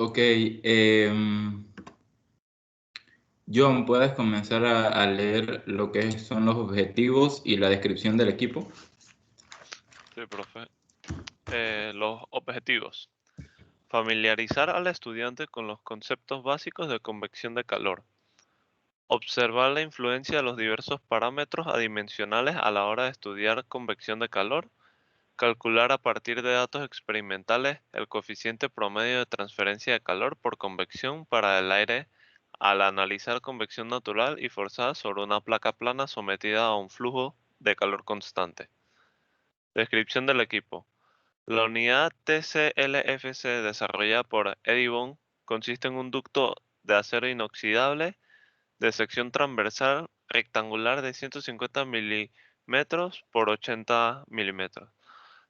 Ok, John, ¿puedes comenzar a leer lo que son los objetivos y la descripción del equipo? Sí, profe. Los objetivos. Familiarizar al estudiante con los conceptos básicos de convección de calor. Observar la influencia de los diversos parámetros adimensionales a la hora de estudiar convección de calor. Calcular a partir de datos experimentales el coeficiente promedio de transferencia de calor por convección para el aire al analizar convección natural y forzada sobre una placa plana sometida a un flujo de calor constante. Descripción del equipo. La unidad TCLFC desarrollada por Edison consiste en un ducto de acero inoxidable de sección transversal rectangular de 150 milímetros por 80 milímetros,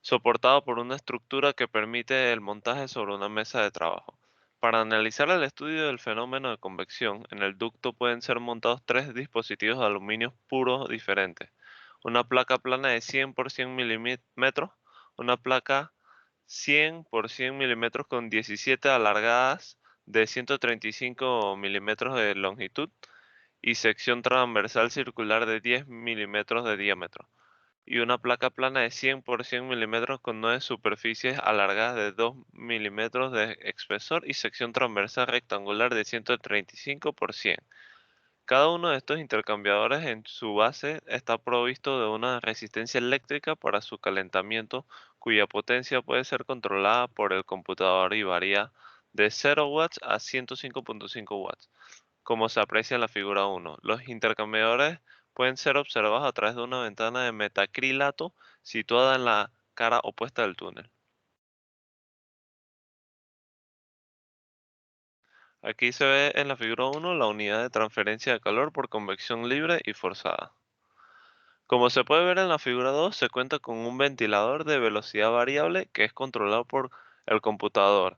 soportado por una estructura que permite el montaje sobre una mesa de trabajo. Para analizar el estudio del fenómeno de convección, en el ducto pueden ser montados tres dispositivos de aluminio puro diferentes: una placa plana de 100 por 100 milímetros, una placa 100 por 100 milímetros con 17 alargadas de 135 milímetros de longitud y sección transversal circular de 10 milímetros de diámetro, y una placa plana de 100 por 100 milímetros con 9 superficies alargadas de 2 milímetros de espesor y sección transversal rectangular de 135 por 100. Cada uno de estos intercambiadores en su base está provisto de una resistencia eléctrica para su calentamiento, cuya potencia puede ser controlada por el computador y varía de 0 watts a 105.5 watts, como se aprecia en la figura 1. Los intercambiadores pueden ser observados a través de una ventana de metacrilato situada en la cara opuesta del túnel. Aquí se ve en la figura 1 la unidad de transferencia de calor por convección libre y forzada. Como se puede ver en la figura 2, se cuenta con un ventilador de velocidad variable que es controlado por el computador,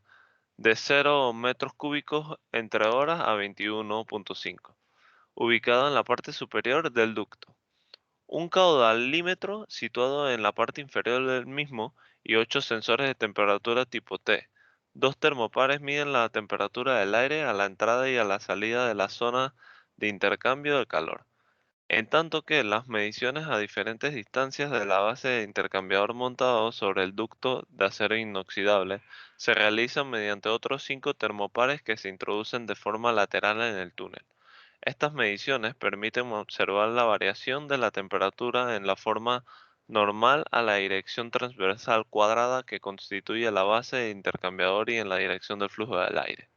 de 0 metros cúbicos entre horas a 21.5, ubicado en la parte superior del ducto. Un caudalímetro situado en la parte inferior del mismo y 8 sensores de temperatura tipo T. Dos termopares miden la temperatura del aire a la entrada y a la salida de la zona de intercambio de calor, en tanto que las mediciones a diferentes distancias de la base de intercambiador montado sobre el ducto de acero inoxidable se realizan mediante otros 5 termopares que se introducen de forma lateral en el túnel. Estas mediciones permiten observar la variación de la temperatura en la forma normal a la dirección transversal cuadrada que constituye la base de intercambiador y en la dirección del flujo del aire.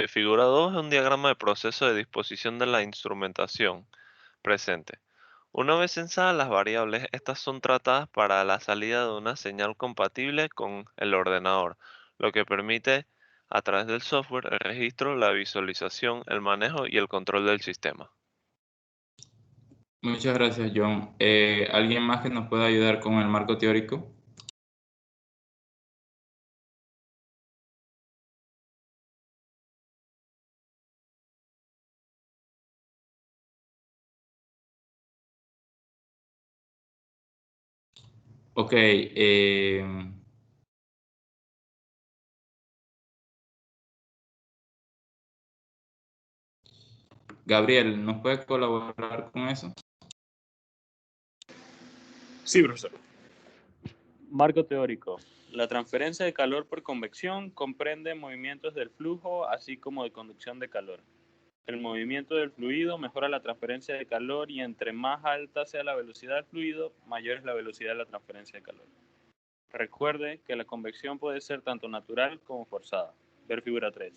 Figura 2 es un diagrama de proceso de disposición de la instrumentación presente. Una vez censadas las variables, estas son tratadas para la salida de una señal compatible con el ordenador, lo que permite a través del software el registro, la visualización, el manejo y el control del sistema. Muchas gracias, John. ¿Alguien más que nos pueda ayudar con el marco teórico? Ok, Gabriel, ¿nos puede colaborar con eso? Sí, profesor. Marco teórico. La transferencia de calor por convección comprende movimientos del flujo, así como de conducción de calor. El movimiento del fluido mejora la transferencia de calor y entre más alta sea la velocidad del fluido, mayor es la velocidad de la transferencia de calor. Recuerde que la convección puede ser tanto natural como forzada. Ver figura 3.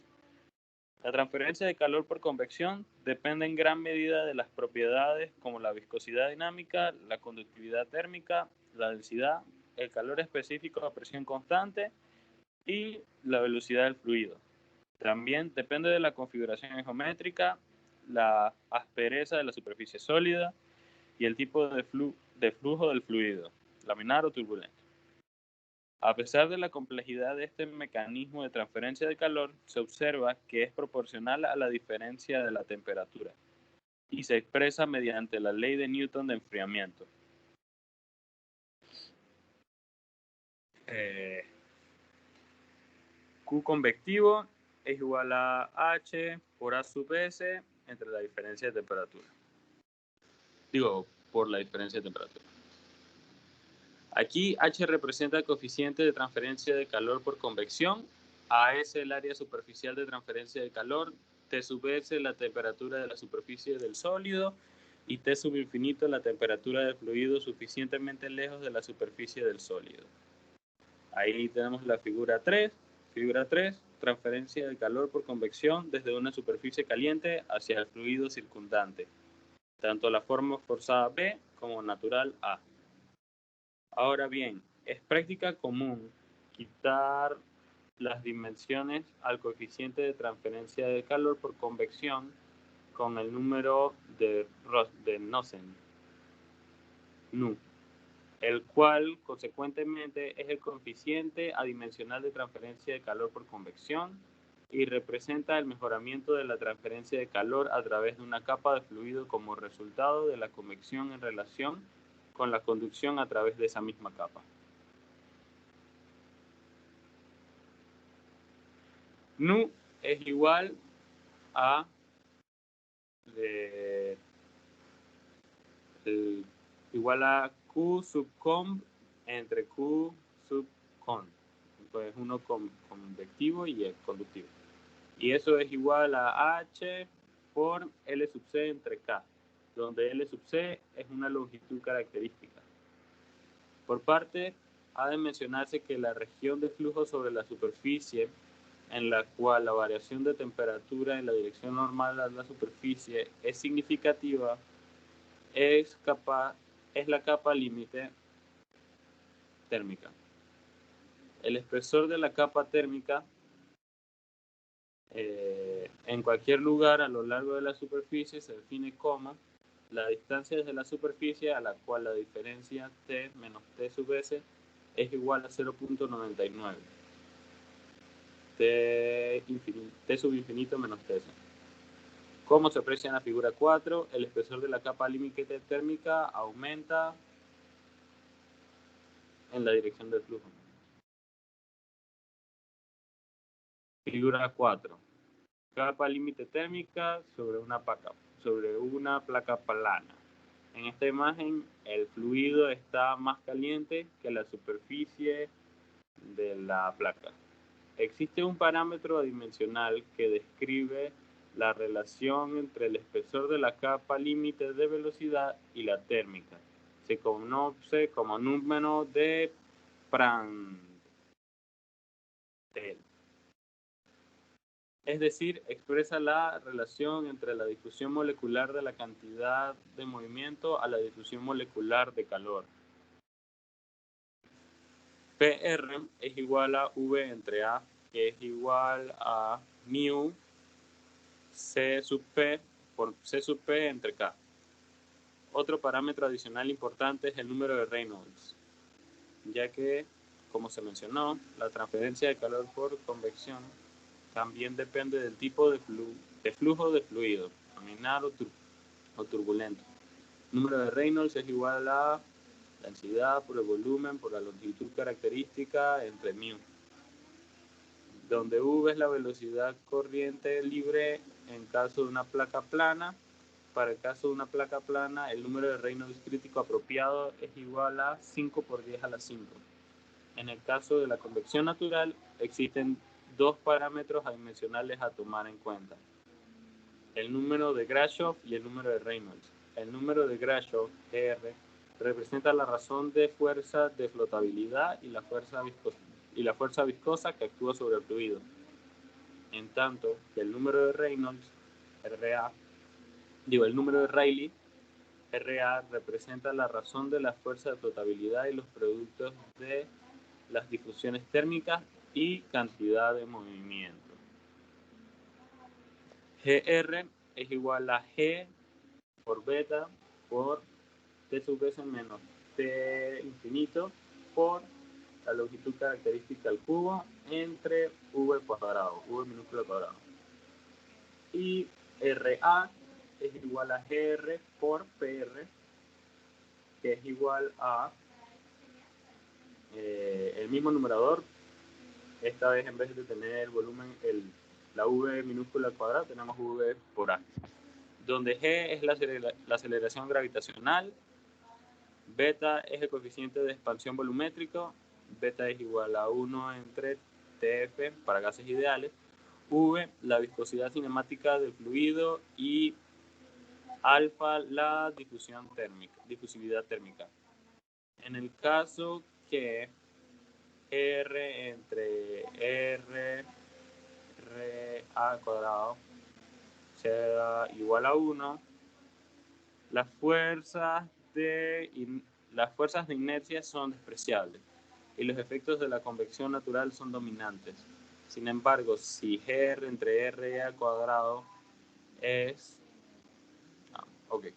La transferencia de calor por convección depende en gran medida de las propiedades como la viscosidad dinámica, la conductividad térmica, la densidad, el calor específico a presión constante y la velocidad del fluido. También depende de la configuración geométrica, la aspereza de la superficie sólida y el tipo de flujo del fluido, laminar o turbulento. A pesar de la complejidad de este mecanismo de transferencia de calor, se observa que es proporcional a la diferencia de la temperatura. y se expresa mediante la ley de Newton de enfriamiento. Q convectivo es igual a H por A sub S entre la diferencia de temperatura. Digo, por la diferencia de temperatura. Aquí H representa el coeficiente de transferencia de calor por convección, A es el área superficial de transferencia de calor, T sub S la temperatura de la superficie del sólido y T sub infinito la temperatura del fluido suficientemente lejos de la superficie del sólido. Ahí tenemos la figura 3. Figura 3, transferencia de calor por convección desde una superficie caliente hacia el fluido circundante, tanto la forma forzada B como natural A. Ahora bien, es práctica común quitar las dimensiones al coeficiente de transferencia de calor por convección con el número de Nosen, nu, el cual consecuentemente es el coeficiente adimensional de transferencia de calor por convección y representa el mejoramiento de la transferencia de calor a través de una capa de fluido como resultado de la convección en relación con la conducción a través de esa misma capa. Nu es igual a Q sub conv entre Q sub con. Entonces uno convectivo y el conductivo. Y eso es igual a H por L sub C entre K, donde L sub C es una longitud característica. Por parte, ha de mencionarse que la región de flujo sobre la superficie, en la cual la variación de temperatura en la dirección normal a la superficie es significativa, es la capa límite térmica. El espesor de la capa térmica en cualquier lugar a lo largo de la superficie se define como la distancia desde la superficie a la cual la diferencia T menos T sub S es igual a 0.99. T sub infinito menos T. Como se aprecia en la figura 4, el espesor de la capa límite térmica aumenta en la dirección del flujo. Figura 4. Capa límite térmica sobre una placa plana. En esta imagen, el fluido está más caliente que la superficie de la placa. Existe un parámetro adimensional que describe la relación entre el espesor de la capa límite de velocidad y la térmica. Se conoce como número de Prandtl. Es decir, expresa la relación entre la difusión molecular de la cantidad de movimiento a la difusión molecular de calor. PR es igual a V entre A, que es igual a mu C sub P por C sub P entre K. Otro parámetro adicional importante es el número de Reynolds, ya que, como se mencionó, la transferencia de calor por convección también depende del tipo de flujo de fluido, laminar o turbulento. El número de Reynolds es igual a densidad por el volumen por la longitud característica entre mu, donde V es la velocidad corriente libre en caso de una placa plana. Para el caso de una placa plana, el número de Reynolds crítico apropiado es igual a 5 por 10 a la 5. En el caso de la convección natural, existen dos parámetros adimensionales a tomar en cuenta: el número de Grashof y el número de Reynolds. El número de Grashof, R, representa la razón de fuerza de flotabilidad y la fuerza viscosa que actúa sobre el fluido, en tanto que el número de Reynolds, el número de Rayleigh, RA, representa la razón de la fuerza de flotabilidad y los productos de las difusiones térmicas y cantidad de movimiento. GR es igual a G por beta por T sub S menos T infinito por la longitud característica al cubo entre V cuadrado, V minúscula cuadrado. Y RA es igual a GR por PR, que es igual a el mismo numerador. Esta vez, en vez de tener el volumen, la V minúscula al cuadrado, tenemos V por A, donde G es la aceleración gravitacional, beta es el coeficiente de expansión volumétrico, beta es igual a 1 entre TF para gases ideales, V la viscosidad cinemática del fluido y alfa la difusividad térmica. En el caso que R entre R a cuadrado sea igual a 1, las fuerzas de inercia son despreciables y los efectos de la convección natural son dominantes. Sin embargo, si GR entre R al cuadrado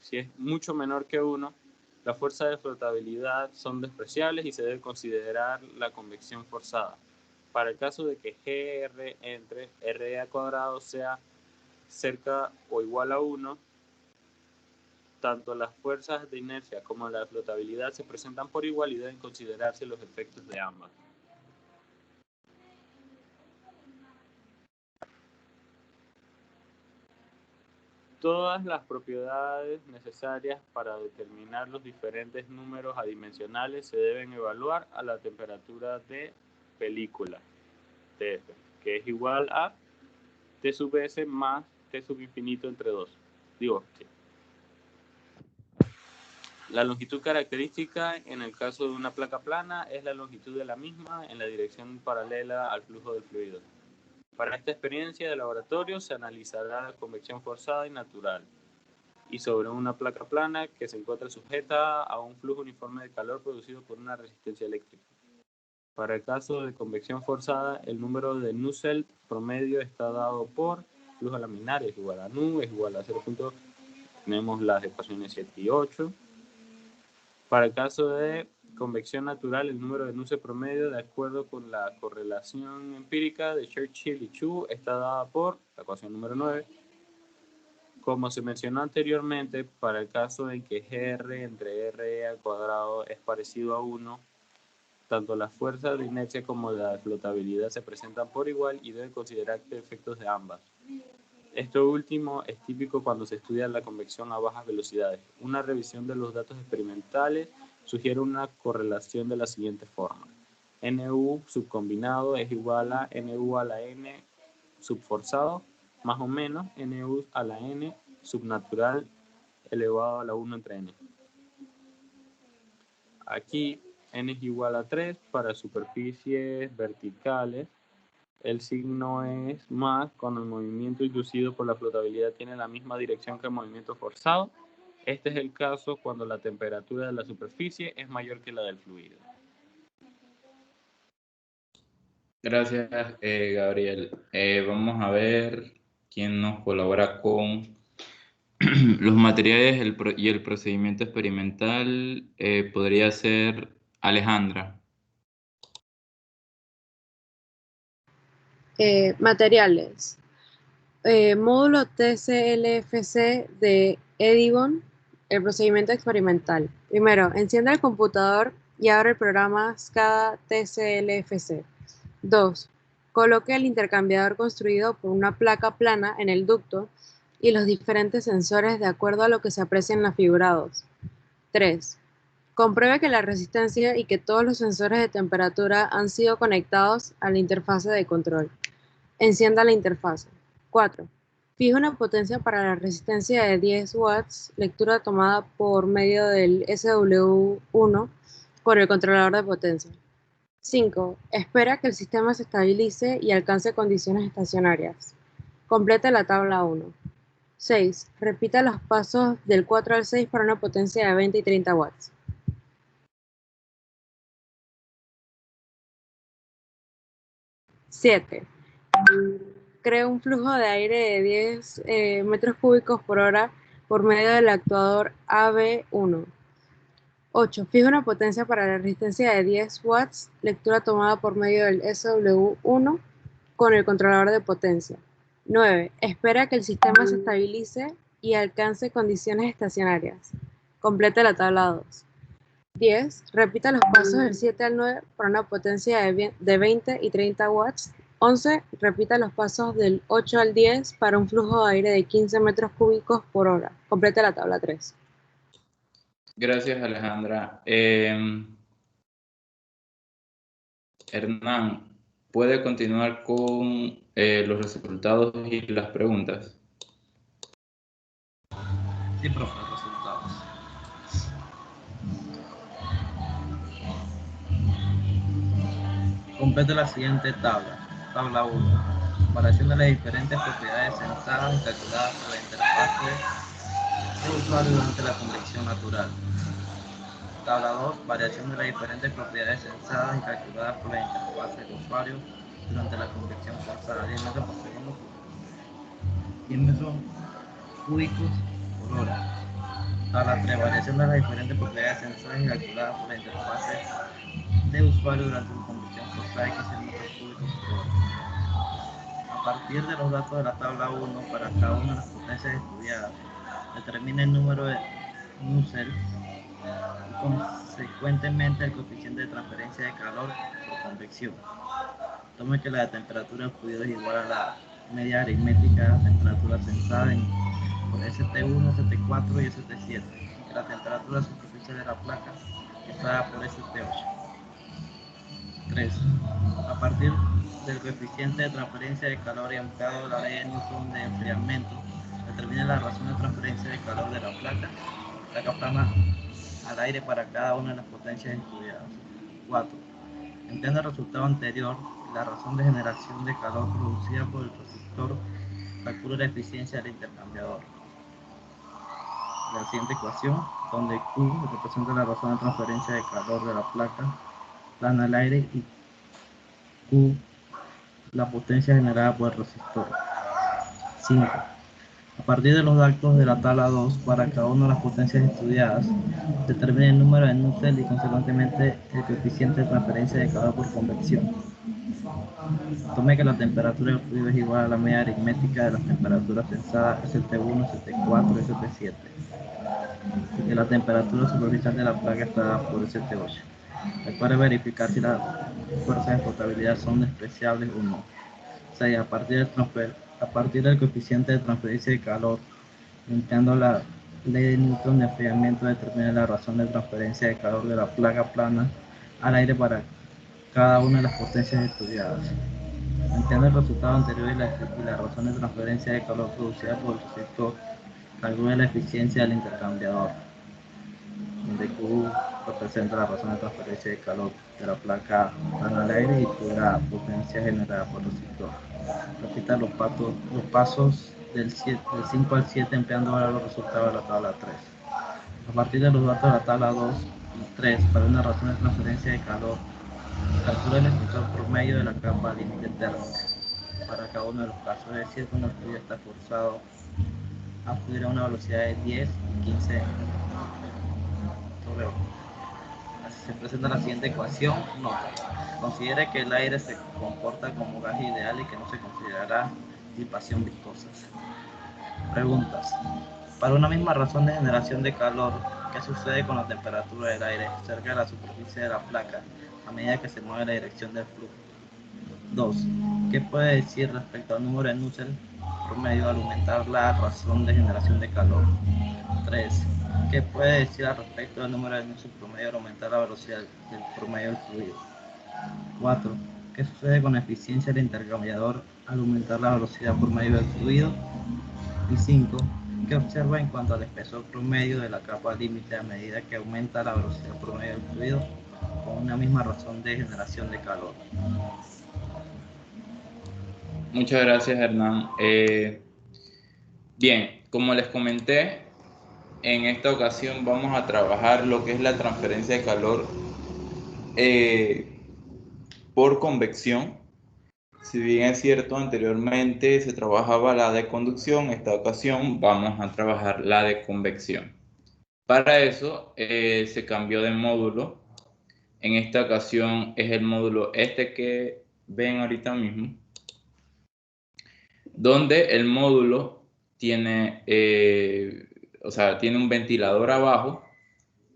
si es mucho menor que 1, las fuerzas de flotabilidad son despreciables y se debe considerar la convección forzada. Para el caso de que GR entre R al cuadrado sea cerca o igual a 1, tanto las fuerzas de inercia como la flotabilidad se presentan por igual y deben considerarse los efectos de ambas. Todas las propiedades necesarias para determinar los diferentes números adimensionales se deben evaluar a la temperatura de película, TF, que es igual a T sub S más T sub infinito entre 2. Sí. La longitud característica en el caso de una placa plana es la longitud de la misma en la dirección paralela al flujo del fluido. Para esta experiencia de laboratorio se analizará la convección forzada y natural, y sobre una placa plana que se encuentra sujeta a un flujo uniforme de calor producido por una resistencia eléctrica. Para el caso de convección forzada, el número de Nusselt promedio está dado por flujo laminar es igual a Nu, es igual a 0. Tenemos las ecuaciones 7 y 8. Para el caso de convección natural, el número de Nusselt promedio, de acuerdo con la correlación empírica de Churchill y Chu, está dada por la ecuación número 9. Como se mencionó anteriormente, para el caso en que GR entre RE al cuadrado es parecido a 1, tanto las fuerzas de inercia como la flotabilidad se presentan por igual y deben considerarse efectos de ambas. Esto último es típico cuando se estudia la convección a bajas velocidades. Una revisión de los datos experimentales sugiere una correlación de la siguiente forma. NU subcombinado es igual a NU a la N subforzado más o menos NU a la N subnatural elevado a la 1 entre N. Aquí N es igual a 3 para superficies verticales. El signo es más cuando el movimiento inducido por la flotabilidad tiene la misma dirección que el movimiento forzado. Este es el caso cuando la temperatura de la superficie es mayor que la del fluido. Gracias, Gabriel. Vamos a ver quién nos colabora con los materiales y el procedimiento experimental. Podría ser Alejandra. Materiales. Módulo TCLFC de Edibon, el procedimiento experimental. Primero, encienda el computador y abre el programa SCADA TCLFC. 2. Coloque el intercambiador construido por una placa plana en el ducto y los diferentes sensores de acuerdo a lo que se aprecia en la figura 2. 3. Compruebe que la resistencia y que todos los sensores de temperatura han sido conectados a la interfase de control. Encienda la interfase. 4. Fije una potencia para la resistencia de 10 watts, lectura tomada por medio del SW1 por el controlador de potencia. 5. Espera que el sistema se estabilice y alcance condiciones estacionarias. Complete la tabla 1. 6. Repita los pasos del 4 al 6 para una potencia de 20 y 30 watts. 7. Crea un flujo de aire de 10 metros cúbicos por hora por medio del actuador AB1. 8. Fija una potencia para la resistencia de 10 watts, lectura tomada por medio del SW1 con el controlador de potencia. 9. Espera que el sistema se estabilice y alcance condiciones estacionarias. Complete la tabla 2. 10. Repita los pasos del 7 al 9 para una potencia de 20 y 30 watts. 11. Repita los pasos del 8 al 10 para un flujo de aire de 15 metros cúbicos por hora. Complete la tabla 3. Gracias, Alejandra. Hernán, ¿puede continuar con los resultados y las preguntas? Sí, profe, resultados. Complete la siguiente tabla. Tabla 1. Comparación de las diferentes propiedades censadas y calculadas por la interfase de usuario durante la convección natural. Tabla 2. Variación de las diferentes propiedades censadas y calculadas por la interfase de usuario durante la convección forzada. 10 metros por segundo. 10 metros cúbicos por hora. Tabla 3. Variación de las diferentes propiedades censadas y calculadas por la interfase de usuario durante la convección forzada de 15 metros cúbicos por hora. A partir de los datos de la tabla 1, para cada una de las potencias estudiadas, determina el número de Nusselt y consecuentemente el coeficiente de transferencia de calor por convección. Tome que la temperatura del fluido es igual a la media aritmética de la temperatura censada por ST1, ST4 y ST7, y que la temperatura superficial de la placa es dada por ST8. 3. A partir del coeficiente de transferencia de calor y empleado la ley de Newton de enfriamiento, determina la razón de transferencia de calor de la placa plana al aire para cada una de las potencias estudiadas. 4. Empleando el resultado anterior y la razón de generación de calor producida por el resistor, calcula la eficiencia del intercambiador. La siguiente ecuación, donde Q representa la razón de transferencia de calor de la placa plana al aire y Q la potencia generada por el resistor. 5. A partir de los datos de la tabla 2, para cada una de las potencias estudiadas, determina el número de Nusselt y consecuentemente el coeficiente de transferencia de calor por convección. Tome que la temperatura del fluido es igual a la media aritmética de las temperaturas censadas ST1, ST4 y ST7, y que la temperatura superficial de la placa está dada por ST8. Recuerde verificar si las fuerzas de flotabilidad son despreciables o no. 6. A partir del coeficiente de transferencia de calor, empleando la ley de Newton de enfriamiento, determina la razón de transferencia de calor de la placa plana al aire para cada una de las potencias estudiadas. Empleando el resultado anterior y la razón de transferencia de calor producida por el resistor, calcula la eficiencia del intercambiador, donde Q representa la razón de transferencia de calor de la placa plana al aire y Q la potencia generada por el resistor. Repita los pasos del 5 al 7 empleando ahora los resultados de la tabla 3. A partir de los datos de la tabla 2 y 3, para una razón de transferencia de calor, calcula el espesor promedio de la capa límite térmica para cada uno de los casos, es decir, cuando el fluido está forzado a fluir a una velocidad de 10 y 15 sobre 1. Así se presenta la siguiente ecuación. Nota: considere que el aire se comporta como gas ideal y que no se considerará disipación viscosa. Preguntas: para una misma razón de generación de calor, ¿qué sucede con la temperatura del aire cerca de la superficie de la placa a medida que se mueve la dirección del flujo? 2. ¿Qué puede decir respecto al número de Nusselt promedio al aumentar la razón de generación de calor? 3. ¿Qué puede decir al respecto del número de Nusselt promedio al aumentar la velocidad del promedio del fluido? 4. ¿Qué sucede con la eficiencia del intercambiador al aumentar la velocidad promedio del fluido? Y 5. ¿Qué observa en cuanto al espesor promedio de la capa límite a medida que aumenta la velocidad promedio del fluido con una misma razón de generación de calor? Muchas gracias, Hernán. Bien, como les comenté, en esta ocasión vamos a trabajar lo que es la transferencia de calor por convección. Si bien es cierto, anteriormente se trabajaba la de conducción, esta ocasión vamos a trabajar la de convección. Para eso se cambió de módulo. En esta ocasión es el módulo este que ven ahorita mismo, donde el módulo tiene, o sea, tiene un ventilador abajo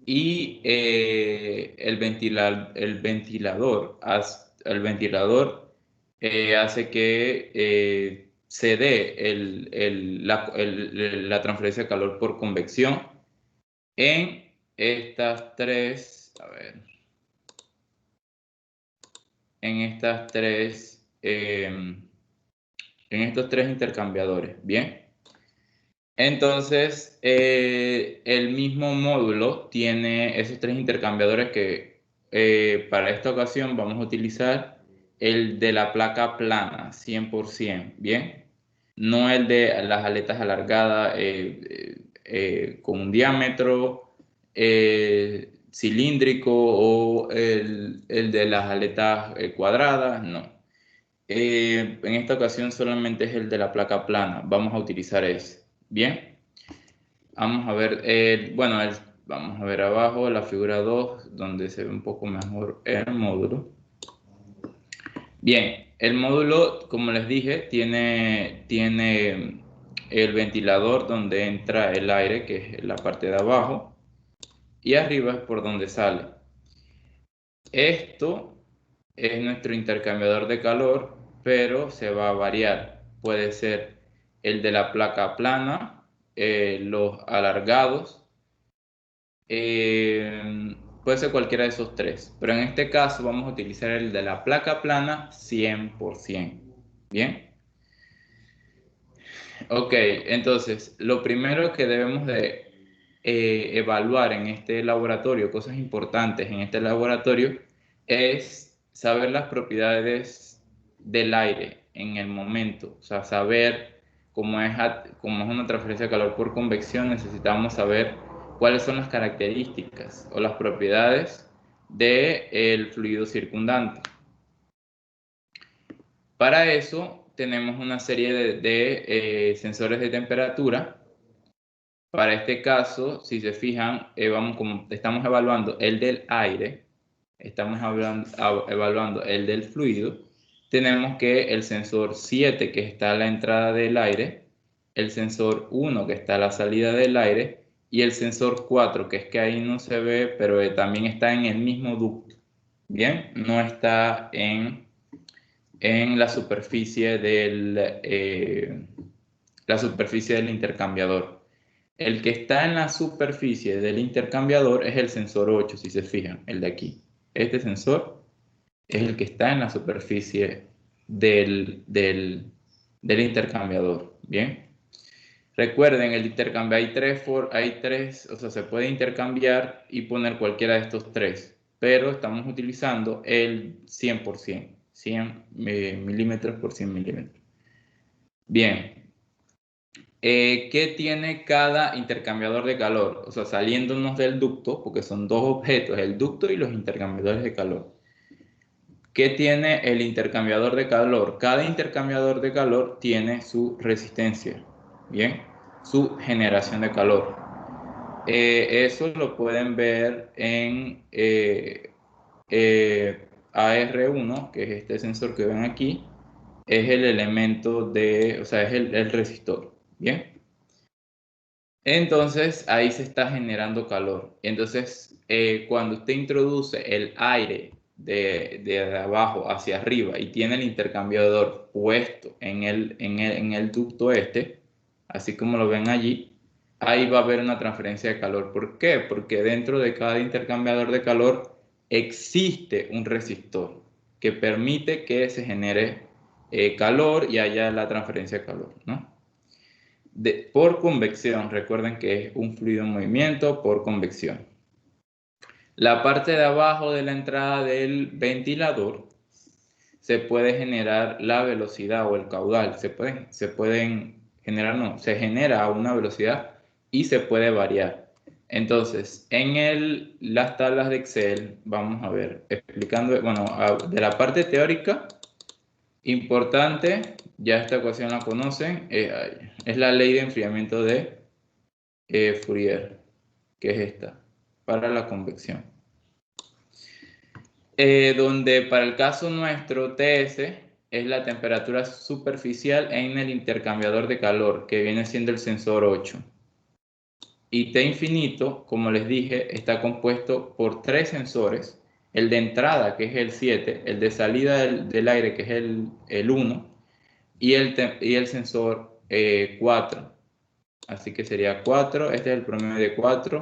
y el ventilador hace que se dé la transferencia de calor por convección en estas tres, a ver, en estos tres intercambiadores, ¿bien? Entonces, el mismo módulo tiene esos tres intercambiadores que para esta ocasión vamos a utilizar el de la placa plana, 100%, ¿bien? No el de las aletas alargadas con un diámetro cilíndrico o el de las aletas cuadradas, no. En esta ocasión solamente es el de la placa plana, vamos a utilizar ese. Bien, vamos a ver, vamos a ver abajo la figura 2, donde se ve un poco mejor el módulo. Bien, el módulo, como les dije, tiene el ventilador donde entra el aire, que es la parte de abajo, y arriba es por donde sale. Esto es nuestro intercambiador de calor, pero se va a variar. Puede ser el de la placa plana, los alargados, puede ser cualquiera de esos tres, pero en este caso vamos a utilizar el de la placa plana 100%. ¿Bien? Ok, entonces lo primero que debemos de evaluar en este laboratorio, cosas importantes en este laboratorio, es saber las propiedades del aire en el momento. O sea, saber cómo es una transferencia de calor por convección, necesitamos saber cuáles son las características o las propiedades del fluido circundante. Para eso tenemos una serie de sensores de temperatura. Para este caso, si se fijan, como estamos evaluando el del aire, estamos evaluando el del fluido, tenemos que el sensor 7 que está a la entrada del aire, el sensor 1 que está a la salida del aire y el sensor 4, que es que ahí no se ve, pero también está en el mismo ducto. Bien, no está en la superficie del intercambiador. El que está en la superficie del intercambiador es el sensor 8, si se fijan, el de aquí. Este sensor es el que está en la superficie del intercambiador. Bien. Recuerden, el intercambio hay tres, o sea, se puede intercambiar y poner cualquiera de estos tres, pero estamos utilizando el 100%, 100 milímetros por 100 milímetros. Bien. ¿Qué tiene cada intercambiador de calor? O sea, saliéndonos del ducto, porque son dos objetos, el ducto y los intercambiadores de calor. ¿Qué tiene el intercambiador de calor? Cada intercambiador de calor tiene su resistencia, ¿bien? Su generación de calor. Eso lo pueden ver en AR1, que es este sensor que ven aquí, es el elemento o sea, es el resistor, ¿bien? Entonces ahí se está generando calor. Entonces cuando usted introduce el aire de abajo hacia arriba y tiene el intercambiador puesto en el ducto así como lo ven allí, ahí va a haber una transferencia de calor. ¿Por qué? Porque dentro de cada intercambiador de calor existe un resistor que permite que se genere calor y haya la transferencia de calor, ¿no? Por convección, recuerden que es un fluido en movimiento por convección. La parte de abajo de la entrada del ventilador se puede generar la velocidad o el caudal. Se pueden generar, no, se genera a una velocidad y se puede variar. Entonces, en las tablas de Excel, vamos a ver, explicando, bueno, de la parte teórica, importante, ya esta ecuación la conocen, es la ley de enfriamiento de Fourier, que es esta, para la convección. Donde para el caso nuestro TS es la temperatura superficial en el intercambiador de calor, que viene siendo el sensor 8. Y T infinito, como les dije, está compuesto por 3 sensores. El de entrada, que es el 7, el de salida del aire, que es el 1, y el sensor 4. Así que sería 4, este es el promedio de 4,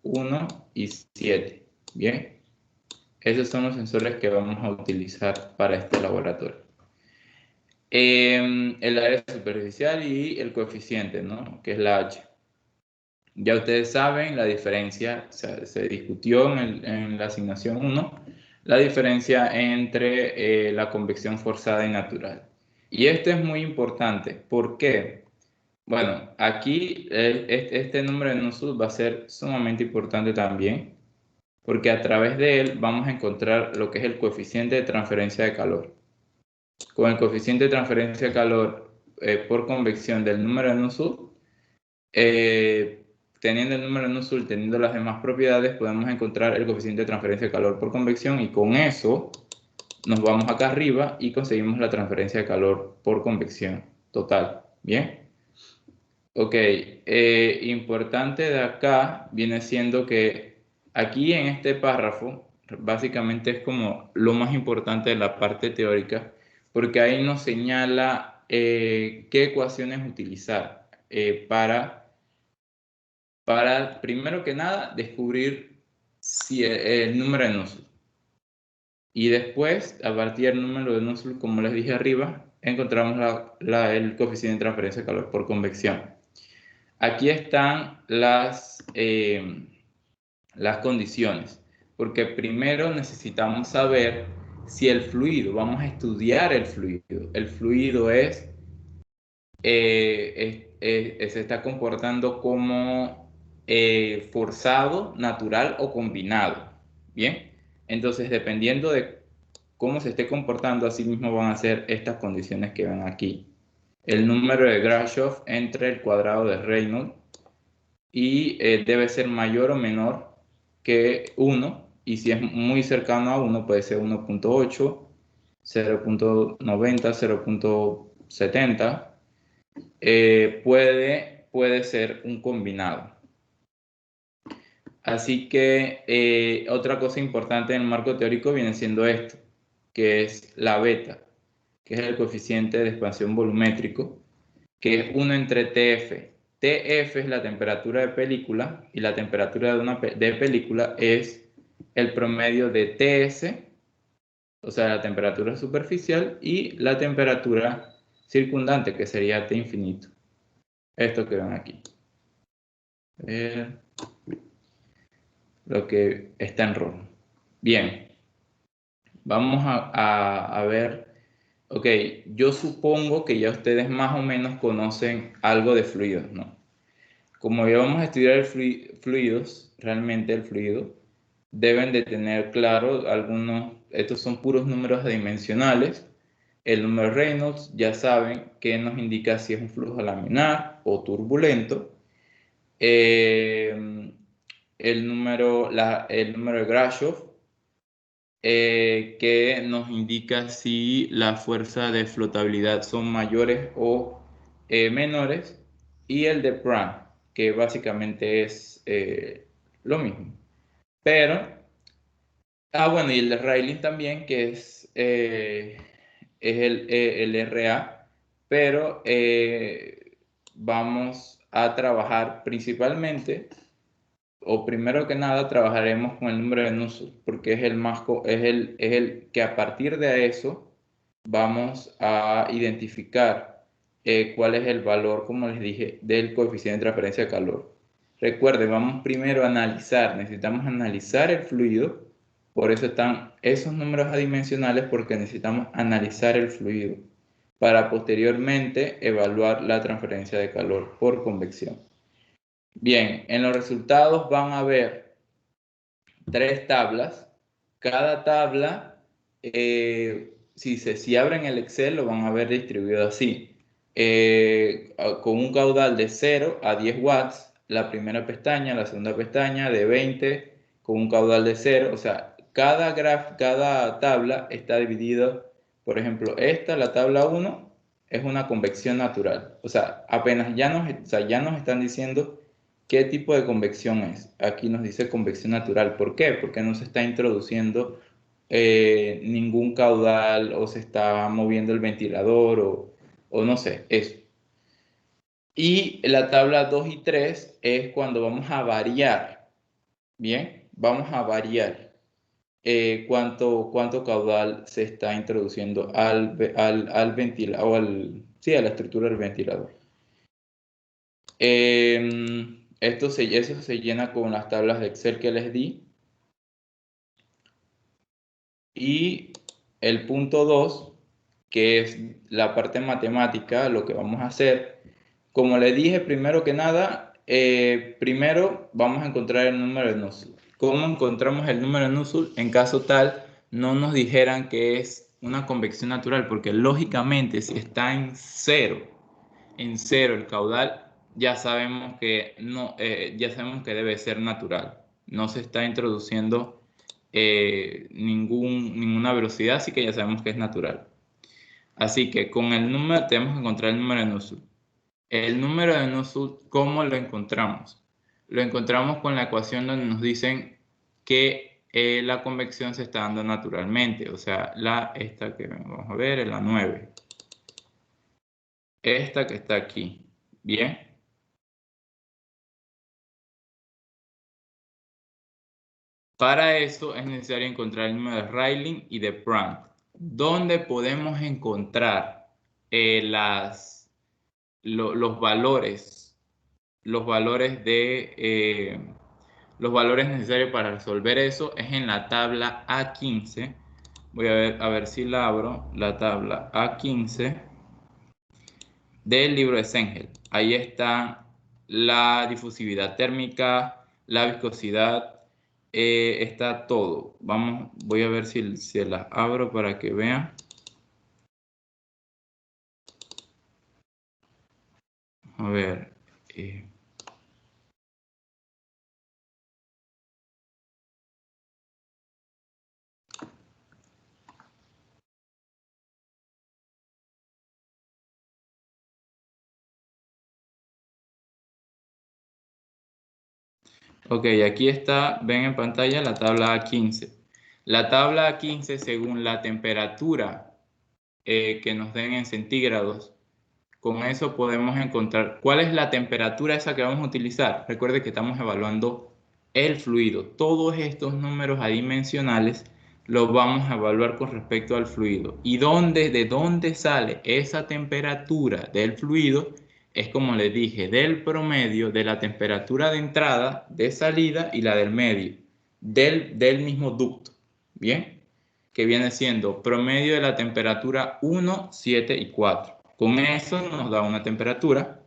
1 y 7. Bien, esos son los sensores que vamos a utilizar para este laboratorio. El área superficial y el coeficiente, ¿no? Que es la H. Ya ustedes saben la diferencia, se discutió en la asignación 1, la diferencia entre la convección forzada y natural. Y esto es muy importante. ¿Por qué? Bueno, aquí este número de Nusselt va a ser sumamente importante también, porque a través de él vamos a encontrar lo que es el coeficiente de transferencia de calor. Con el coeficiente de transferencia de calor por convección del número de Nusselt, teniendo el número de Nusselt, teniendo las demás propiedades, podemos encontrar el coeficiente de transferencia de calor por convección, y con eso nos vamos acá arriba y conseguimos la transferencia de calor por convección total. ¿Bien? Ok, importante de acá viene siendo que aquí en este párrafo básicamente es como lo más importante de la parte teórica, porque ahí nos señala qué ecuaciones utilizar para, primero que nada, descubrir si el número de Nusselt. Y después, a partir del número de Nusselt, como les dije arriba, encontramos el coeficiente de transferencia de calor por convección. Aquí están las condiciones, porque primero necesitamos saber si el fluido, vamos a estudiar el fluido. El fluido se está comportando como forzado, natural o combinado. Bien, entonces dependiendo de cómo se esté comportando, así mismo van a ser estas condiciones que ven aquí. El número de Grashof entre el cuadrado de Reynolds y debe ser mayor o menor que 1, y si es muy cercano a 1 puede ser 1.8, 0.90, 0.70, puede ser un combinado. Así que otra cosa importante en el marco teórico viene siendo esto, que es la beta, que es el coeficiente de expansión volumétrico, que es 1 entre TF. TF es la temperatura de película, y la temperatura de película es el promedio de TS, o sea, la temperatura superficial, y la temperatura circundante, que sería T infinito. Esto que ven aquí. Lo que está en rojo. Bien. Vamos a ver. Ok, yo supongo que ya ustedes más o menos conocen algo de fluidos, ¿no? Como ya vamos a estudiar fluidos, realmente el fluido, deben de tener claro estos son puros números adimensionales. El número de Reynolds, ya saben que nos indica si es un flujo laminar o turbulento. El número de Grashof, que nos indica si la fuerza de flotabilidad son mayores o menores, y el de Prandtl, que básicamente es lo mismo. Pero, bueno, y el de Rayleigh también, que es el RA, pero vamos a trabajar principalmente, o primero que nada, trabajaremos con el número de Nusselt, porque es el que a partir de eso vamos a identificar cuál es el valor, como les dije, del coeficiente de transferencia de calor. Recuerden, vamos primero a necesitamos analizar el fluido, por eso están esos números adimensionales, porque necesitamos analizar el fluido para posteriormente evaluar la transferencia de calor por convección. Bien, en los resultados van a ver 3 tablas. Cada tabla, si abren el Excel, lo van a ver distribuido así. Con un caudal de 0 a 10 watts, la primera pestaña, la segunda pestaña de 20, con un caudal de 0. O sea, cada tabla está dividida Por ejemplo, la tabla 1, es una convección natural. O sea, apenas ya nos están diciendo qué tipo de convección es. Aquí nos dice convección natural. ¿Por qué? Porque no se está introduciendo ningún caudal o se está moviendo el ventilador o no sé, eso. Y la tabla 2 y 3 es cuando vamos a variar. Bien, vamos a variar cuánto caudal se está introduciendo al ventilador, o sí, a la estructura del ventilador. Eso se llena con las tablas de Excel que les di. Y el punto 2, que es la parte matemática, lo que vamos a hacer. Como les dije, primero que nada, primero vamos a encontrar el número de Nusselt. ¿Cómo encontramos el número de Nusselt en caso tal no nos dijeran que es una convección natural? Porque lógicamente si está en cero el caudal, ya sabemos que debe ser natural. No se está introduciendo ninguna velocidad, así que ya sabemos que es natural. Así que con el número tenemos que encontrar el número de Nusselt. El número de Nusselt, ¿cómo lo encontramos? Lo encontramos con la ecuación donde nos dicen que la convección se está dando naturalmente. O sea, esta que vamos a ver es la 9. Esta que está aquí. Bien. Para eso es necesario encontrar el número de Rayleigh y de Prandtl. ¿Dónde podemos encontrar los valores necesarios para resolver eso? Es en la tabla A15. Voy a ver si la abro, la tabla A15 del libro de Sengel. Ahí está la difusividad térmica, la viscosidad, está todo. Voy a ver si las abro para que vean. A ver. Ok, aquí está, ven en pantalla la tabla A15. La tabla A15, según la temperatura que nos den en centígrados, con eso podemos encontrar cuál es la temperatura esa que vamos a utilizar. Recuerde que estamos evaluando el fluido. Todos estos números adimensionales los vamos a evaluar con respecto al fluido. ¿Y de dónde sale esa temperatura del fluido? Es como les dije, del promedio de la temperatura de entrada, de salida y la del medio, del mismo ducto. ¿Bien? Que viene siendo promedio de la temperatura 1, 7 y 4. Con eso nos da una temperatura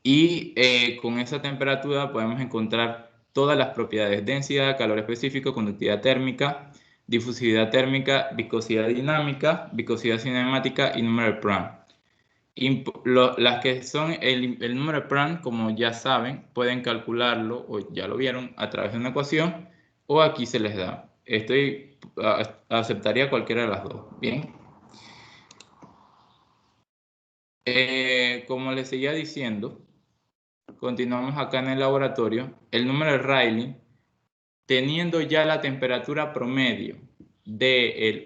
y con esa temperatura podemos encontrar todas las propiedades: densidad, calor específico, conductividad térmica, difusividad térmica, viscosidad dinámica, viscosidad cinemática y número de Prandtl. Las que son el número de Prandtl, como ya saben, pueden calcularlo, o ya lo vieron, a través de una ecuación, o aquí se les da. Aceptaría cualquiera de las dos. Bien. Como les seguía diciendo, continuamos acá en el laboratorio. El número de Rayleigh, teniendo ya la temperatura promedio del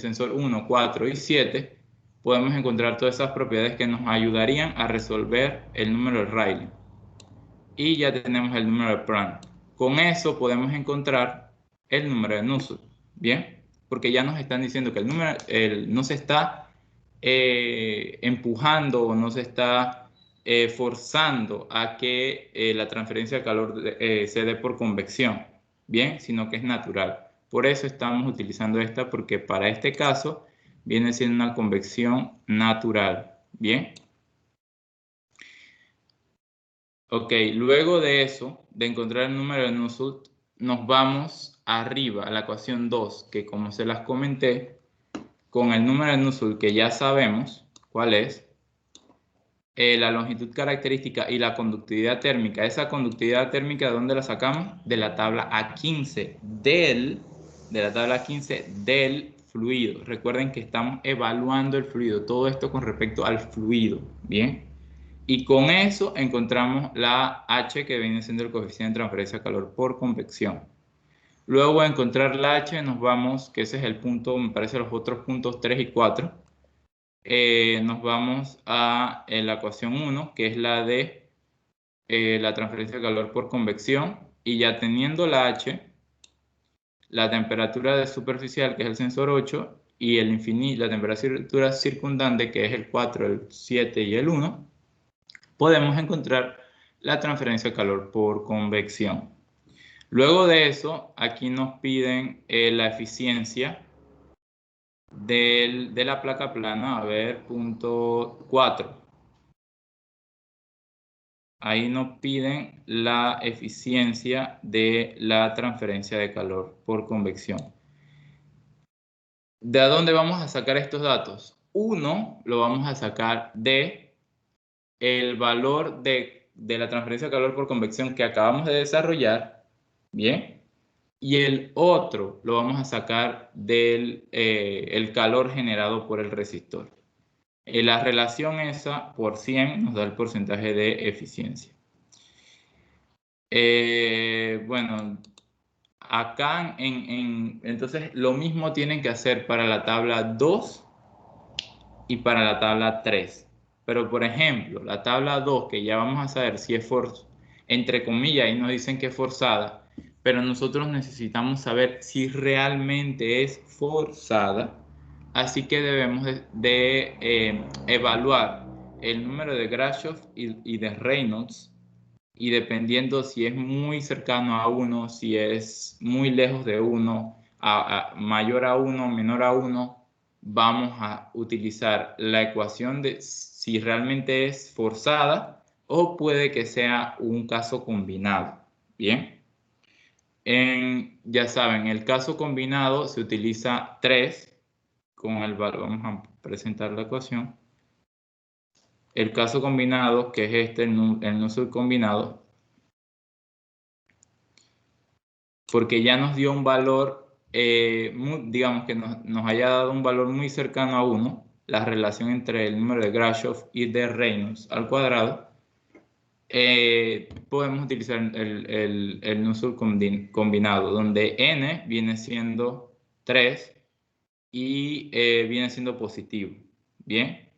sensor 1, 4 y 7, podemos encontrar todas esas propiedades que nos ayudarían a resolver el número de Rayleigh. Y ya tenemos el número de Prandtl. Con eso podemos encontrar el número de Nusselt. Bien, porque ya nos están diciendo que no se está empujando o no se está forzando a que la transferencia de calor se dé por convección, bien, sino que es natural. Por eso estamos utilizando esta, porque para este caso viene siendo una convección natural, bien. Ok, luego de eso, de encontrar el número de Nusselt, nos vamos arriba a la ecuación 2, que como se las comenté, con el número de Nusselt que ya sabemos cuál es, la longitud característica y la conductividad térmica. Esa conductividad térmica, ¿de dónde la sacamos? De la tabla A15, de la tabla A15 del fluido. Recuerden que estamos evaluando el fluido, todo esto con respecto al fluido, ¿bien? Y con eso encontramos la H, que viene siendo el coeficiente de transferencia de calor por convección. Luego de encontrar la H nos vamos, que ese es el punto, me parece los otros puntos 3 y 4. Nos vamos a la ecuación 1, que es la de la transferencia de calor por convección. Y ya teniendo la H, la temperatura de superficial, que es el sensor 8, y el la temperatura circundante, que es el 4, el 7 y el 1, podemos encontrar la transferencia de calor por convección. Luego de eso, aquí nos piden la eficiencia de la placa plana, a ver, punto 4. Ahí nos piden la eficiencia de la transferencia de calor por convección. ¿De dónde vamos a sacar estos datos? Uno lo vamos a sacar de el valor de la transferencia de calor por convección que acabamos de desarrollar, ¿bien? Y el otro lo vamos a sacar del el calor generado por el resistor. La relación esa por 100 nos da el porcentaje de eficiencia. Bueno, acá entonces lo mismo tienen que hacer para la tabla 2 y para la tabla 3. Pero por ejemplo, la tabla 2, que ya vamos a saber si es entre comillas, ahí nos dicen que es forzada, pero nosotros necesitamos saber si realmente es forzada. Así que debemos de evaluar el número de Grashof y de Reynolds, y dependiendo si es muy cercano a 1, si es muy lejos de 1, mayor a 1, menor a 1, vamos a utilizar la ecuación de si realmente es forzada o puede que sea un caso combinado. Bien. Ya saben, el caso combinado se utiliza 3 con el valor. Vamos a presentar la ecuación. El caso combinado, que es este, el Nusselt combinado, porque ya nos dio un valor, digamos que nos haya dado un valor muy cercano a 1, la relación entre el número de Grashof y de Reynolds al cuadrado, podemos utilizar el Nusselt combinado, donde n viene siendo 3 y viene siendo positivo. Bien.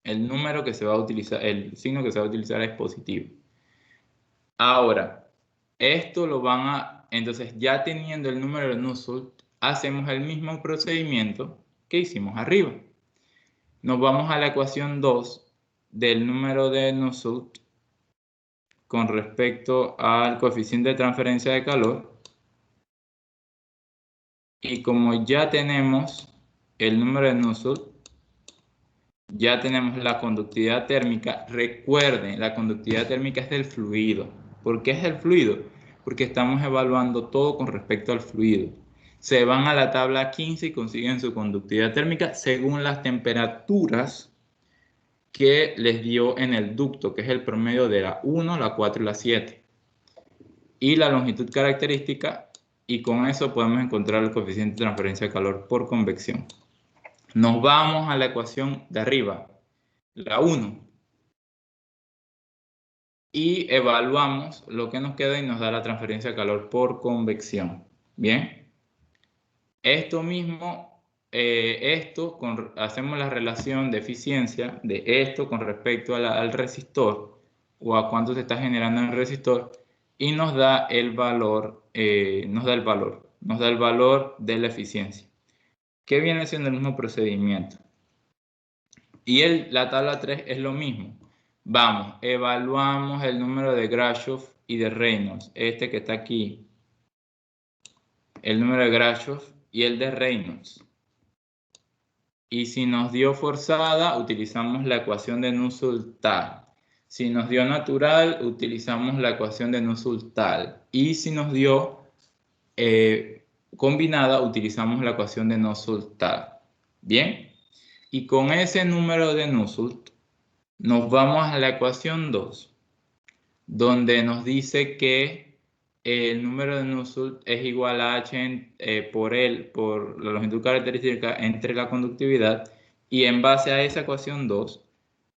El número que se va a utilizar, el signo que se va a utilizar es positivo. Ahora, esto lo van a, entonces ya teniendo el número de Nusselt, hacemos el mismo procedimiento que hicimos arriba. Nos vamos a la ecuación 2 del número de Nusselt con respecto al coeficiente de transferencia de calor. Y como ya tenemos el número de Nusselt, ya tenemos la conductividad térmica. Recuerden, la conductividad térmica es del fluido. ¿Por qué es del fluido? Porque estamos evaluando todo con respecto al fluido. Se van a la tabla 15 y consiguen su conductividad térmica según las temperaturas que les dio en el ducto, que es el promedio de la 1, la 4 y la 7. Y la longitud característica, y con eso podemos encontrar el coeficiente de transferencia de calor por convección. Nos vamos a la ecuación de arriba, la 1. Y evaluamos lo que nos queda y nos da la transferencia de calor por convección. Bien. Esto mismo, hacemos la relación de eficiencia de esto con respecto al resistor o a cuánto se está generando en el resistor y nos da el valor, nos da el valor de la eficiencia, que viene siendo el mismo procedimiento. Y la tabla 3 es lo mismo. Vamos, evaluamos el número de Grashof y de Reynolds, este que está aquí, el número de Grashof y el de Reynolds. Y si nos dio forzada, utilizamos la ecuación de Nusselt-Tal. Si nos dio natural, utilizamos la ecuación de Nusselt-Tal. Y si nos dio combinada, utilizamos la ecuación de Nusselt-Tal. Bien. Y con ese número de Nusselt, nos vamos a la ecuación 2, donde nos dice que el número de Nusselt es igual a H por la longitud característica entre la conductividad, y en base a esa ecuación 2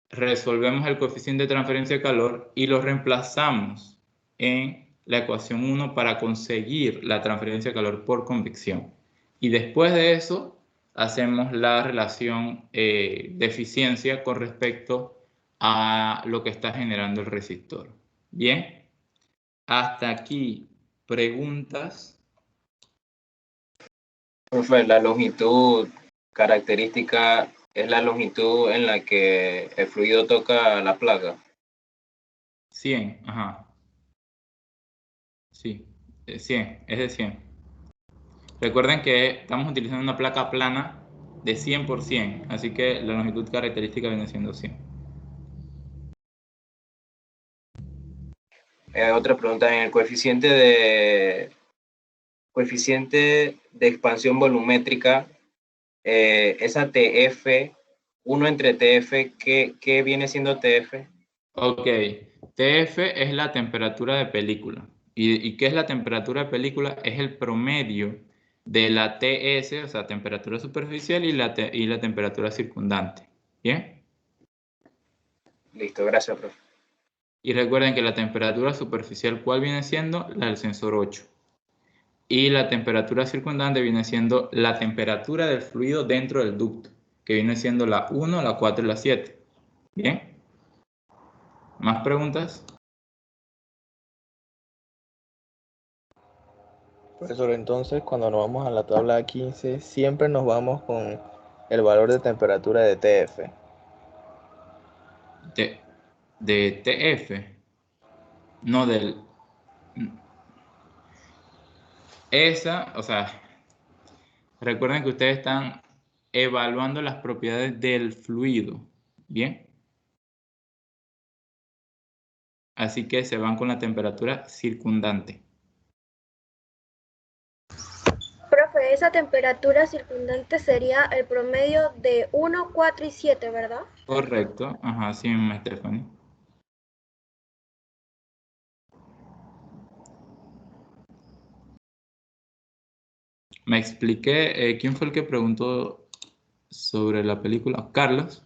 resolvemos el coeficiente de transferencia de calor y lo reemplazamos en la ecuación 1 para conseguir la transferencia de calor por convección. Y después de eso hacemos la relación de eficiencia con respecto a lo que está generando el resistor. Bien, hasta aquí, ¿preguntas? Profe, la longitud característica es la longitud en la que el fluido toca la placa. 100, ajá. Sí, 100, es de 100. Recuerden que estamos utilizando una placa plana de 100 por 100, así que la longitud característica viene siendo 100. Otra pregunta, en el coeficiente de expansión volumétrica, esa TF, 1 entre TF, ¿qué viene siendo TF? Ok, TF es la temperatura de película. ¿Y qué es la temperatura de película? Es el promedio de la TS, o sea, temperatura superficial, y la temperatura circundante. ¿Bien? Listo, gracias, profe. Y recuerden que la temperatura superficial, ¿cuál viene siendo? La del sensor 8. Y la temperatura circundante viene siendo la temperatura del fluido dentro del ducto, que viene siendo la 1, la 4 y la 7. ¿Bien? ¿Más preguntas? Profesor, entonces cuando nos vamos a la tabla 15, siempre nos vamos con el valor de temperatura de TF. De TF. No del... Esa, o sea, recuerden que ustedes están evaluando las propiedades del fluido. ¿Bien? Así que se van con la temperatura circundante. Profe, esa temperatura circundante sería el promedio de 1, 4 y 7, ¿verdad? Correcto. Ajá, sí, maestra Stephanie. Me expliqué. ¿Quién fue el que preguntó sobre la película? Carlos.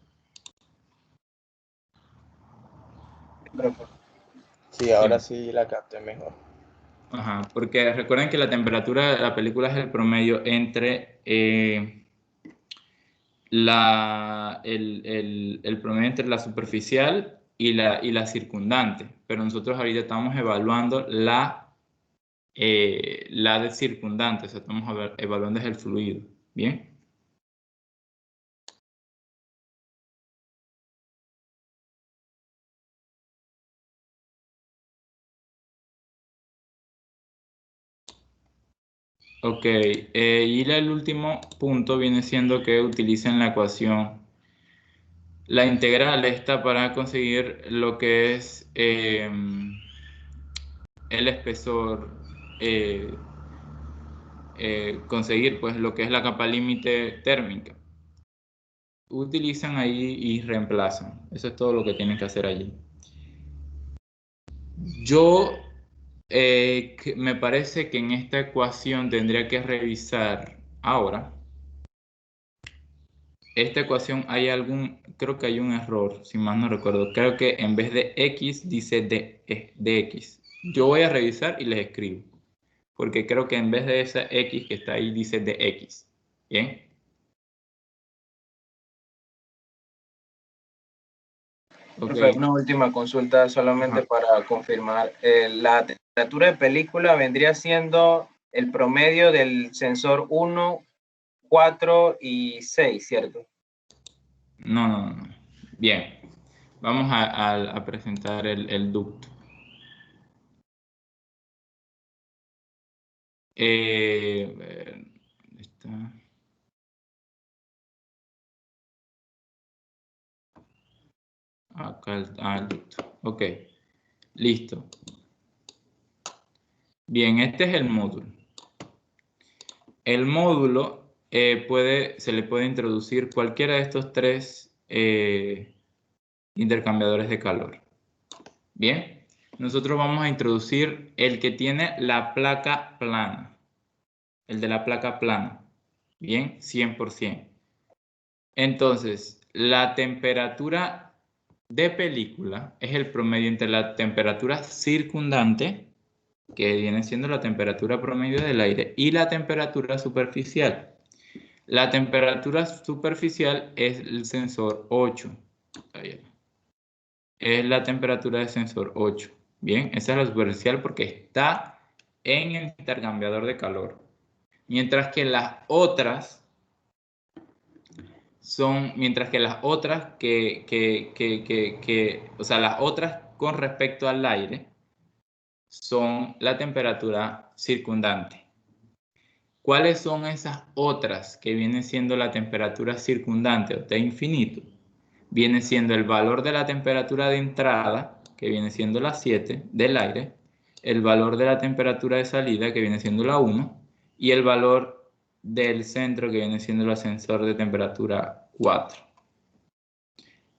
Sí, ahora sí la capté mejor. Ajá, porque recuerden que la temperatura de la película es el promedio entre el promedio entre la superficial y la circundante, pero nosotros ahorita estamos evaluando la de circundante, o sea, estamos evaluando el fluido. ¿Bien? Ok, y el último punto viene siendo que utilicen la ecuación, la integral esta para conseguir lo que es el espesor, conseguir pues lo que es la capa límite térmica. Utilizan ahí y reemplazan. Eso es todo lo que tienen que hacer allí. Yo me parece que en esta ecuación tendría que revisar ahora. Esta ecuación creo que hay un error, si mal no recuerdo. Creo que en vez de X dice dx. Yo voy a revisar y les escribo. Porque creo que en vez de esa X que está ahí dice dx. ¿Bien? Profe, Ok. una última consulta solamente Ajá. para confirmar. La temperatura de película vendría siendo el promedio del sensor 1, 4 y 6, ¿cierto? No. Bien. Vamos a presentar el ducto. Está. Acá el ducto. Ok. Listo. Bien, este es el módulo. El módulo se le puede introducir cualquiera de estos tres intercambiadores de calor. Bien, nosotros vamos a introducir el que tiene la placa plana. El de la placa plana. Bien, 100%. Entonces, la temperatura de película es el promedio entre la temperatura circundante, que viene siendo la temperatura promedio del aire, y la temperatura superficial. La temperatura superficial es el sensor 8. Es la temperatura del sensor 8. Bien, esa es la superficial porque está en el intercambiador de calor. Mientras que las otras o sea, las otras con respecto al aire son la temperatura circundante. ¿Cuáles son esas otras que vienen siendo la temperatura circundante o T infinito? Viene siendo el valor de la temperatura de entrada, que viene siendo la 7 del aire, el valor de la temperatura de salida, que viene siendo la 1, y el valor del centro, que viene siendo el sensor de temperatura 4.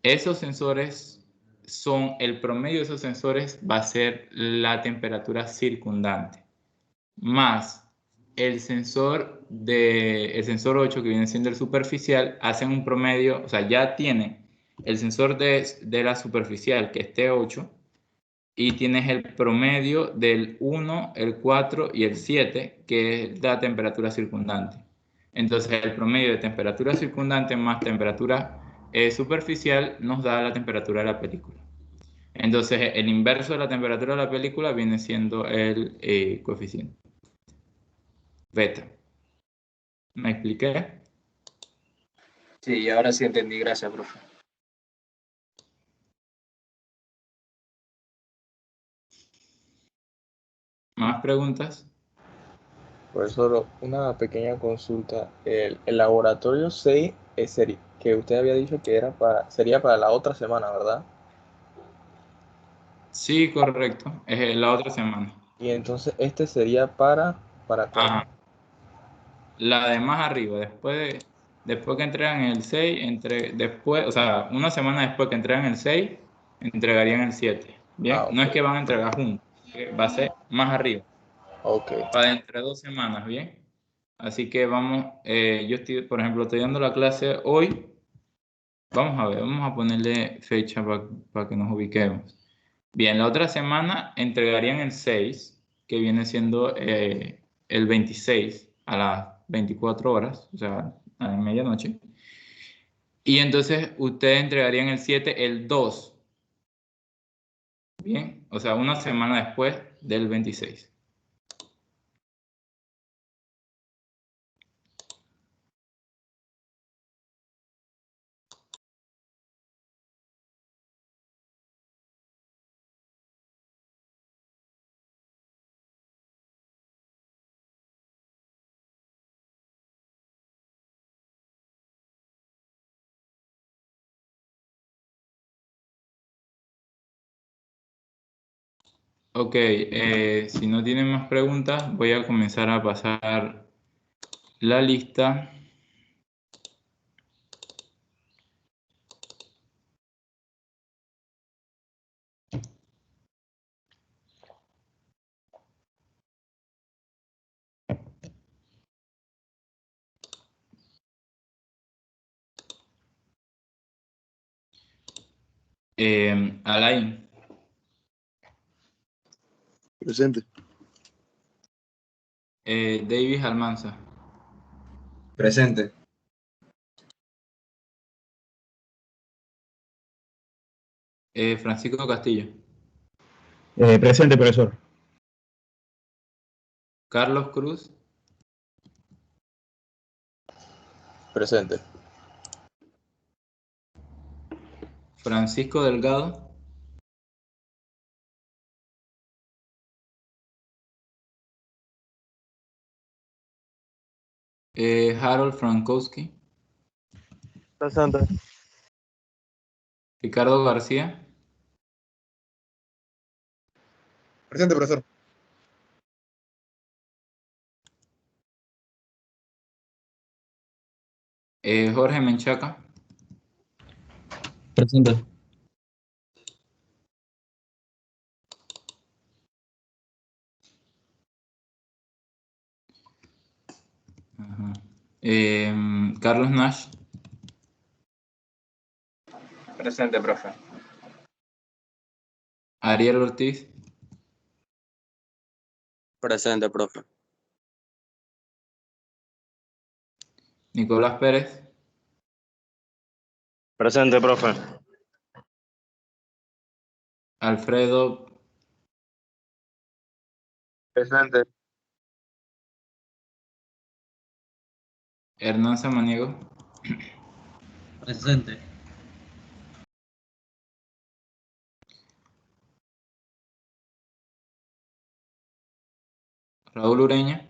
Esos sensores son, el promedio de esos sensores va a ser la temperatura circundante, más el sensor 8, que viene siendo el superficial, hacen un promedio, o sea, ya tiene el sensor de la superficial, que es T8, y tienes el promedio del 1, el 4 y el 7, que es la temperatura circundante. Entonces, el promedio de temperatura circundante más temperatura superficial nos da la temperatura de la película. Entonces, el inverso de la temperatura de la película viene siendo el coeficiente beta. ¿Me expliqué? Sí, ahora sí entendí. Gracias, profe. ¿Más preguntas? Profesor, una pequeña consulta. El laboratorio 6 que usted había dicho que sería para la otra semana, ¿verdad? Sí, correcto. Es la otra semana. Y entonces este sería ¿para cuándo? Ajá. La de más arriba, después que entregan el 6, después, o sea, una semana después que entregan el 6, entregarían el 7. Bien, no es Ok, que van a entregar juntos, va a ser más arriba, ok. para dentro de 2 semanas, bien. Así que vamos, yo estoy, por ejemplo, estoy dando la clase hoy. Vamos a ver, vamos a ponerle fecha para que nos ubiquemos. Bien, la otra semana entregarían el 6, que viene siendo el 26 a las 24 horas, o sea, a la medianoche. Y entonces ustedes entregarían el 7 el 2. Bien, o sea, una semana después del 26. Ok, si no tienen más preguntas, voy a comenzar a pasar la lista. Alain, Presente. David Almanza, Presente. Francisco Castillo, Presente, profesor. Carlos Cruz, Presente. Francisco Delgado, Harold Frankowski, Presente. Ricardo García, Presente, profesor. Jorge Menchaca, Presente. Ajá. Carlos Nash. Presente, profe. Ariel Ortiz. Presente, profe. Nicolás Pérez. Presente, profe. Alfredo. Presente. Hernán Samaniego. Presente. Raúl Ureña.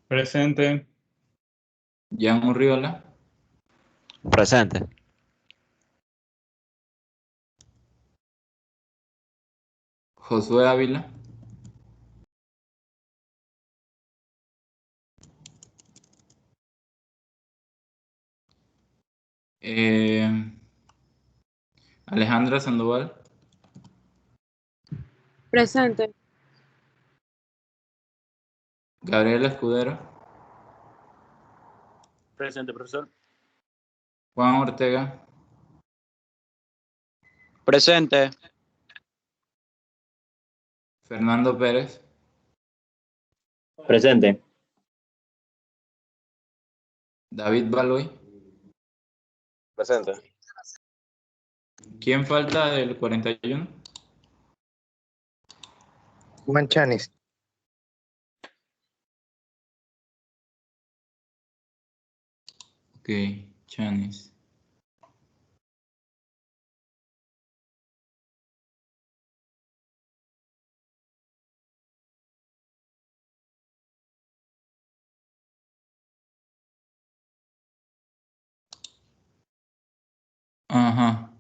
Presente. Jan Urriola. Presente. Josué Ávila. Alejandra Sandoval. Presente. Gabriela Escudero. Presente, profesor. Juan Ortega. Presente. Fernando Pérez. Presente. David Baloy. Presente. ¿Quién falta del 41? Juan Chanis. Ok, Chanis. Ajá.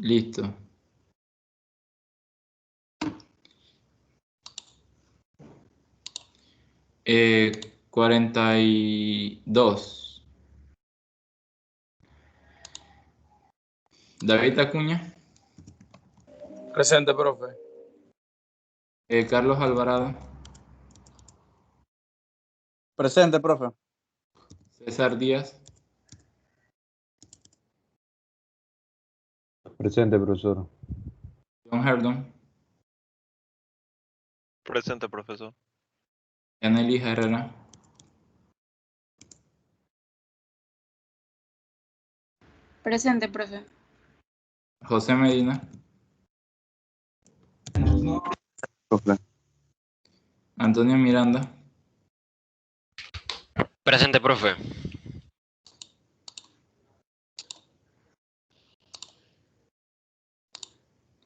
Listo. Eh, 42. David Acuña. Presente, profe. Carlos Alvarado. Presente, profe. César Díaz. Presente, profesor. John Herdon. Presente, profesor. Yaneli Herrera. Presente, profe. José Medina. Profe. Antonio Miranda. Presente, profe.